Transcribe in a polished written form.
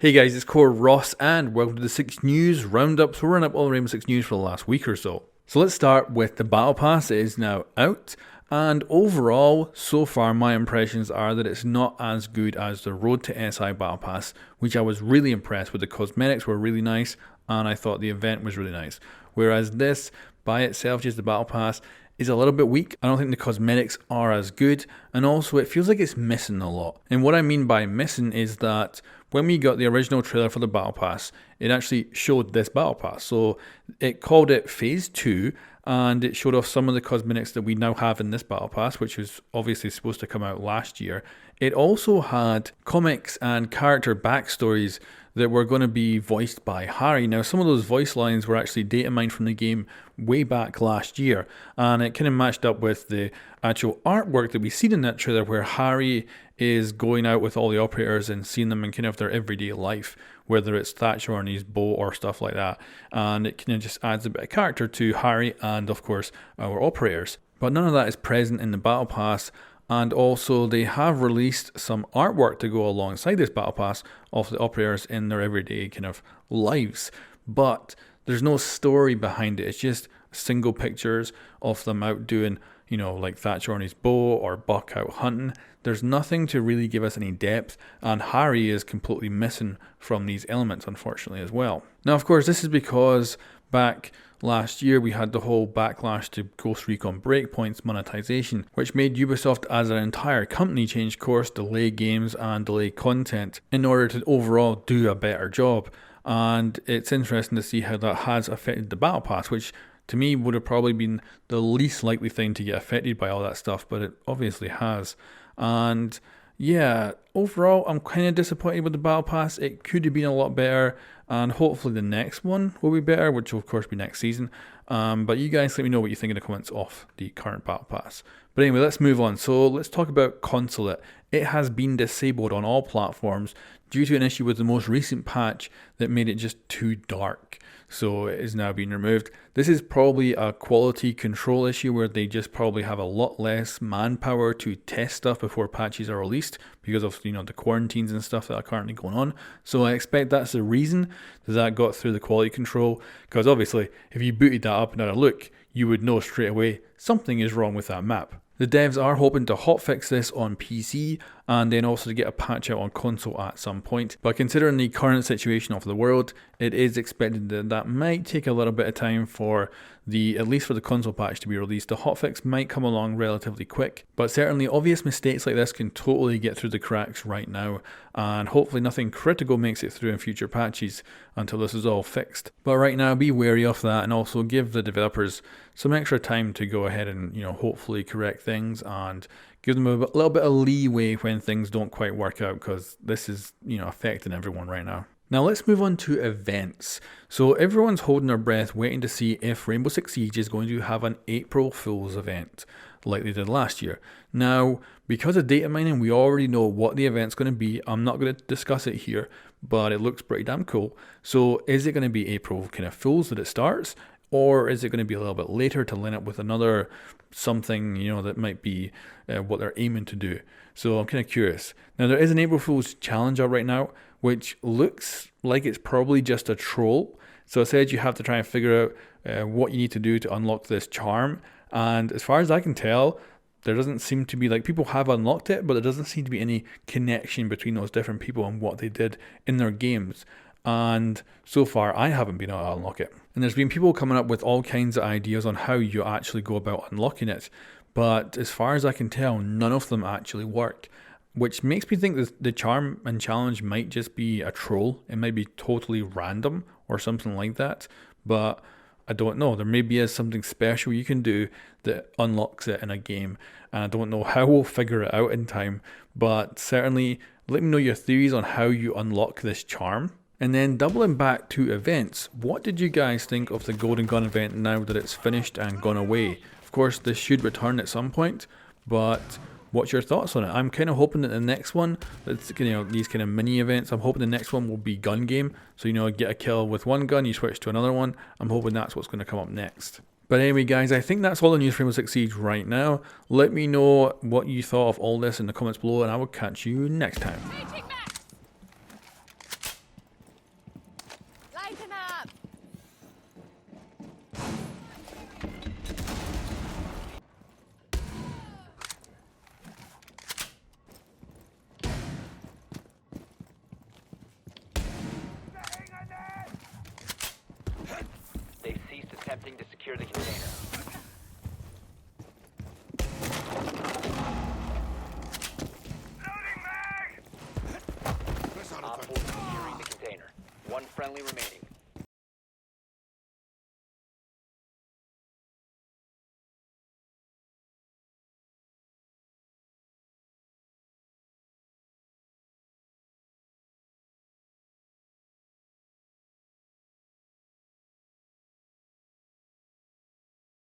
Hey guys, it's Core Ross and welcome to the 6 News Roundup. So we're running up all the Rainbow Six News for the last week or so. So let's start with the Battle Pass. It is now out, and overall, so far my impressions are that it's not as good as the Road to SI Battle Pass, which I was really impressed with. The cosmetics were really nice and I thought the event was really nice. Whereas this, by itself, just the Battle Pass, is a little bit weak. I don't think the cosmetics are as good, and also it feels like it's missing a lot. And what I mean by missing is that when we got the original trailer for the Battle Pass, it actually showed this Battle Pass. So it called it Phase 2, and it showed off some of the cosmetics that we now have in this Battle Pass, which was obviously supposed to come out last year. It also had comics and character backstories that were going to be voiced by Harry. Now, some of those voice lines were actually data mined from the game way back last year, and it kind of matched up with the actual artwork that we seen in that trailer, where Harry is going out with all the operators and seeing them in kind of their everyday life, whether it's Thatcher on his boat or stuff like that. And it kind of just adds a bit of character to Harry and, of course, our operators. But none of that is present in the Battle Pass. And also they have released some artwork to go alongside this Battle Pass of the operators in their everyday kind of lives. But there's no story behind it. It's just single pictures of them out doing, you know, like Thatcher on his boat or Buck out hunting. There's nothing to really give us any depth, and Harry is completely missing from these elements, unfortunately, as well. Now, of course, this is because back last year we had the whole backlash to Ghost Recon Breakpoint's monetization, which made Ubisoft as an entire company change course, delay games and delay content in order to overall do a better job. And it's interesting to see how that has affected the Battle Pass, which to me would have probably been the least likely thing to get affected by all that stuff, but it obviously has. And yeah, overall I'm kind of disappointed with the Battle Pass. It could have been a lot better, and hopefully the next one will be better, which will of course be next season. But you guys let me know what you think in the comments of the current Battle Pass. But anyway, let's move on. So let's talk about Consulate. It has been disabled on all platforms due to an issue with the most recent patch that made it just too dark. So it is now being removed. This is probably a quality control issue where they just probably have a lot less manpower to test stuff before patches are released because of, you know, the quarantines and stuff that are currently going on. So I expect that's the reason that got through the quality control, because obviously if you booted that up and had a look, you would know straight away something is wrong with that map. The devs are hoping to hotfix this on PC and then also to get a patch out on console at some point. But considering the current situation of the world, it is expected that that might take a little bit of time for at least for the console patch to be released. The hotfix might come along relatively quick, but certainly obvious mistakes like this can totally get through the cracks right now, and hopefully nothing critical makes it through in future patches until this is all fixed. But right now, be wary of that, and also give the developers some extra time to go ahead and, you know, hopefully correct things and give them a little bit of leeway when things don't quite work out, because this is, you know, affecting everyone right now. Now let's move on to events. So everyone's holding their breath waiting to see if Rainbow Six Siege is going to have an April Fool's event like they did last year. Now, because of data mining, we already know what the event's going to be. I'm not going to discuss it here, but it looks pretty damn cool. So is it going to be April kind of Fools that it starts? Or is it going to be a little bit later to line up with another something, you know, that might be what they're aiming to do? So I'm kind of curious. Now, there is an April Fool's challenge up right now, which looks like it's probably just a troll. So it says you have to try and figure out what you need to do to unlock this charm. And as far as I can tell, there doesn't seem to be, like, people have unlocked it, but there doesn't seem to be any connection between those different people and what they did in their games. And so far, I haven't been able to unlock it. And there's been people coming up with all kinds of ideas on how you actually go about unlocking it. But as far as I can tell, none of them actually work, which makes me think that the charm and challenge might just be a troll. It might be totally random or something like that. But I don't know. There maybe is something special you can do that unlocks it in a game. And I don't know how we'll figure it out in time. But certainly, let me know your theories on how you unlock this charm. And then doubling back to events, what did you guys think of the Golden Gun event now that it's finished and gone away? Of course, this should return at some point, but what's your thoughts on it? I'm kind of hoping that the next one, that's, you know, these kind of mini events, I'm hoping the next one will be gun game. So, you know, get a kill with one gun, you switch to another one. I'm hoping that's what's going to come up next. But anyway, guys, I think that's all the news for Rainbow Six Siege right now. Let me know what you thought of all this in the comments below, and I will catch you next time. Tighten up! They've ceased attempting to secure the container.